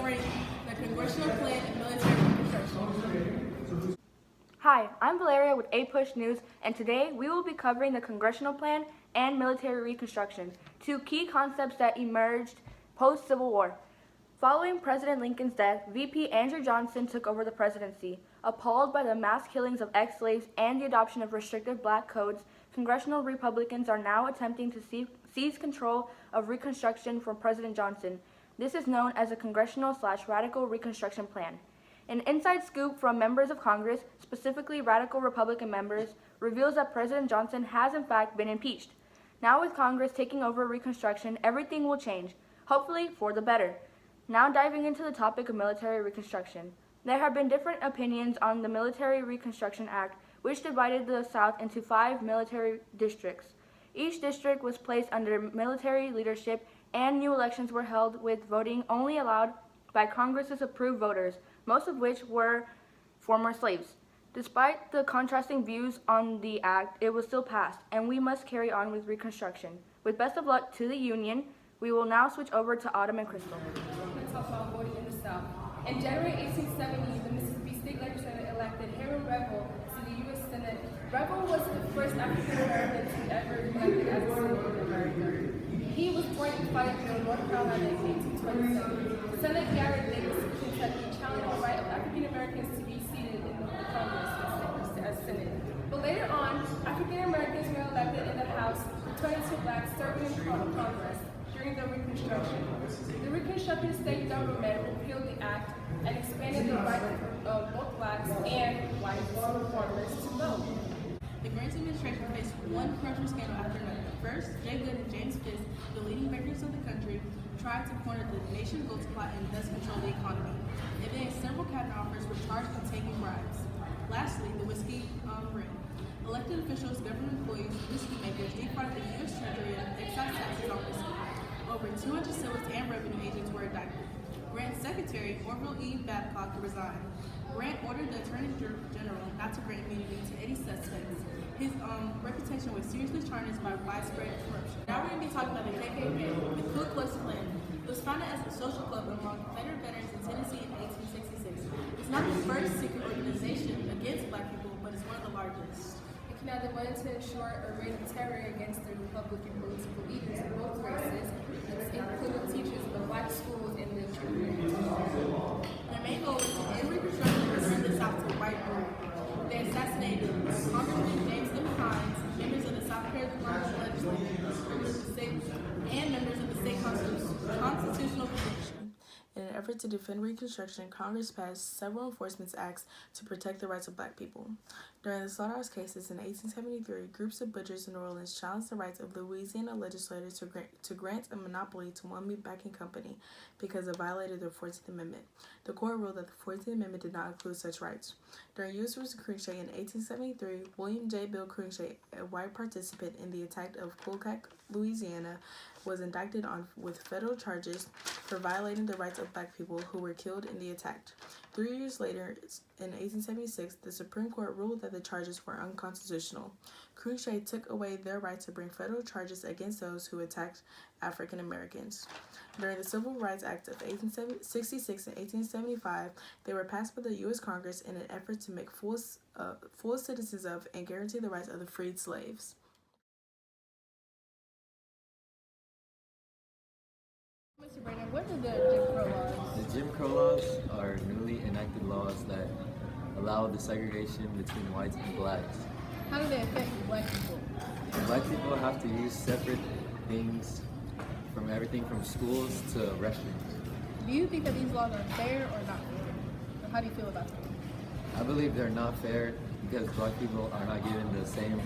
covering the Congressional Plan and Military Reconstruction. Hi, I'm Valeria with Apush News, and today we will be covering the Congressional Plan and Military Reconstruction, two key concepts that emerged post-Civil War. Following President Lincoln's death, VP Andrew Johnson took over the presidency. Appalled by the mass killings of ex-slaves and the adoption of restrictive black codes, congressional Republicans are now attempting to seize control of Reconstruction from President Johnson. This is known as a Congressional/Radical Reconstruction Plan. An inside scoop from members of Congress, specifically radical Republican members, reveals that President Johnson has in fact been impeached. Now with Congress taking over Reconstruction, everything will change, hopefully for the better. Now diving into the topic of military reconstruction. There have been different opinions on the Military Reconstruction Act, which divided the South into 5 military districts. Each district was placed under military leadership, and new elections were held with voting only allowed by Congress's approved voters, most of which were former slaves. Despite the contrasting views on the act, it was still passed, and we must carry on with Reconstruction. With best of luck to the Union, we will now switch over to Autumn and Crystal. Let's talk about voting in the South. In January 1870, the Mississippi State Legislature elected Henry Revel to the U.S. Senate. Revel was the first African American to ever be elected as a senator in America. He was born in Fayetteville, North Carolina in 1827. Senator Garrett Davis of Kentucky challenged the right of African Americans to be seated in the Congress as Senate. But later on, African Americans were elected in the House, returning to blacks serving in Congress during the Reconstruction. The Reconstruction state government repealed the act and expanded the right of both blacks and white farmers to vote. The Grant administration faced one corruption scandal after another. First, Jay Goode and James Fisk, the leading bankers of the country, tried to corner the nation's gold supply and thus control the economy. Advanced several cabinet offers were charged with taking bribes. Lastly, the whiskey ring. Elected officials, government employees, whiskey makers defrauded the U.S. Treasury of excise taxes on whiskey. Over 200 civil and revenue agents were indicted. Grant's secretary, Orville E. Babcock, resigned. Grant ordered the Attorney General not to grant immunity to any suspects. His reputation was seriously tarnished by widespread corruption. Now we're going to be talking about the KKK, the Ku Klux Klan. It was founded as a social club among Confederate veterans in Tennessee in 1866. It's not the first secret organization against black people, but it's one of the largest. It Canada wanted to ensure a reign of terror against the Republican political leaders in both races, including teachers in the black schools and the children. Their main goal was to end Reconstruction and return the South to white rule. They assassinated Congressman James M. Hines, members of the South Carolina legislature, and members of the state constitutional convention. In an effort to defend Reconstruction, Congress passed several enforcement acts to protect the rights of black people. During the slaughterhouse cases in 1873, groups of butchers in New Orleans challenged the rights of Louisiana legislators to grant a monopoly to one meat packing company because it violated the 14th Amendment. The court ruled that the 14th Amendment did not include such rights. During U.S. vs. Cruikshank in 1873, William J. Bill Cruikshank, a white participant in the attack of Colcac, Louisiana, was indicted with federal charges for violating the rights of black people who were killed in the attack. 3 years later, in 1876, the Supreme Court ruled that the charges were unconstitutional. Cruikshank took away their right to bring federal charges against those who attacked African Americans. During the Civil Rights Act of 1866 and 1875, they were passed by the U.S. Congress in an effort to make full citizens of and guarantee the rights of the freed slaves. Mr. Brandon, what are the Jim Crow laws? The Jim Crow laws are newly enacted laws that allow the segregation between whites and blacks. How do they affect black people? Black people have to use separate things from everything from schools to restrooms. Do you think that these laws are fair or not fair? Or how do you feel about them? I believe they're not fair because black people are not given the same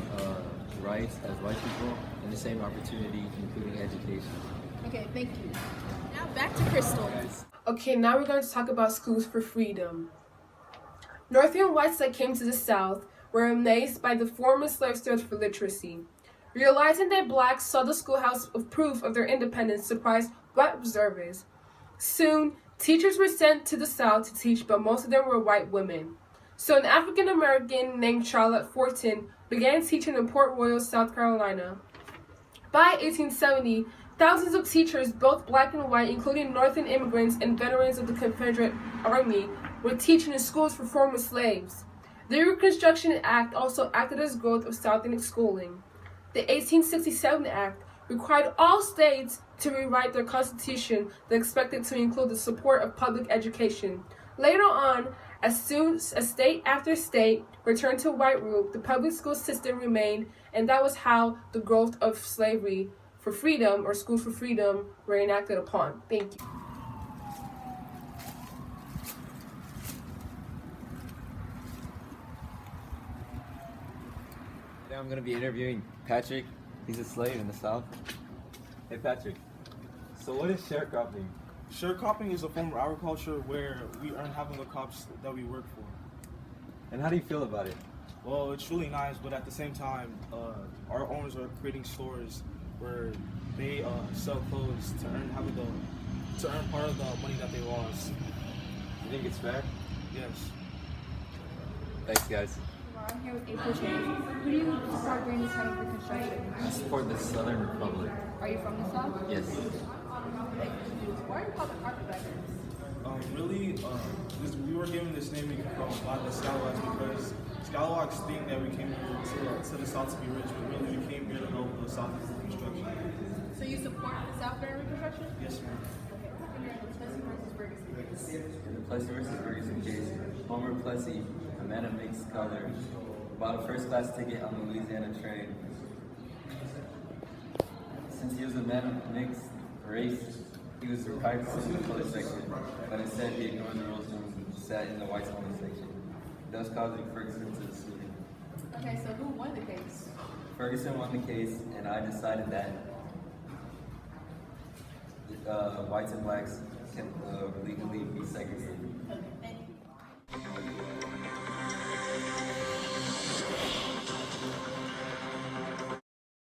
rights as white people and the same opportunity, including education. Okay, thank you. Now back to Crystal. Okay, now we're going to talk about schools for freedom. Northern whites that came to the South were amazed by the former slave standards for literacy. Realizing that blacks saw the schoolhouse of proof of their independence surprised white observers. Soon, teachers were sent to the South to teach, but most of them were white women. So an African American named Charlotte Fortin began teaching in Port Royal, South Carolina. By 1870, Thousands of teachers, both black and white, including Northern immigrants and veterans of the Confederate Army, were teaching in schools for former slaves. The Reconstruction Act also acted as growth of Southern schooling. The 1867 Act required all states to rewrite their constitution that expected to include the support of public education. Later on, as soon as state after state returned to white rule, the public school system remained, and that was how the growth of slavery for freedom, or schools for freedom, were enacted upon. Thank you. Today I'm going to be interviewing Patrick. He's a slave in the South. Hey Patrick, so what is sharecropping? Sharecropping is a form of agriculture where we earn half of the crops that we work for. And how do you feel about it? Well, it's really nice, but at the same time, our owners are creating stores where they sell clothes to earn part of the money that they lost. You think it's fair? Yes. Thanks guys. I'm here with Apush News. Who do you support during this time of Reconstruction? I support the Southern Republic. Are you from the South? Yes. Why are you called the carpetbaggers? We were given this name by the Scalawags because Scalawags think that we came here to the South to be rich, but really we came here to help the South with Reconstruction. So you support the South during Reconstruction? Yes, ma'am. In the Plessy versus Ferguson case, Homer Plessy, a man of mixed color, bought a first-class ticket on the Louisiana train. Since he was a man of mixed race, he was required to sit in the colored section, but instead he ignored the rules and sat in the whites-only section, thus causing Ferguson to sue him. Okay, so who won the case? Ferguson won the case, and I decided that whites and blacks can legally be segregated. Okay.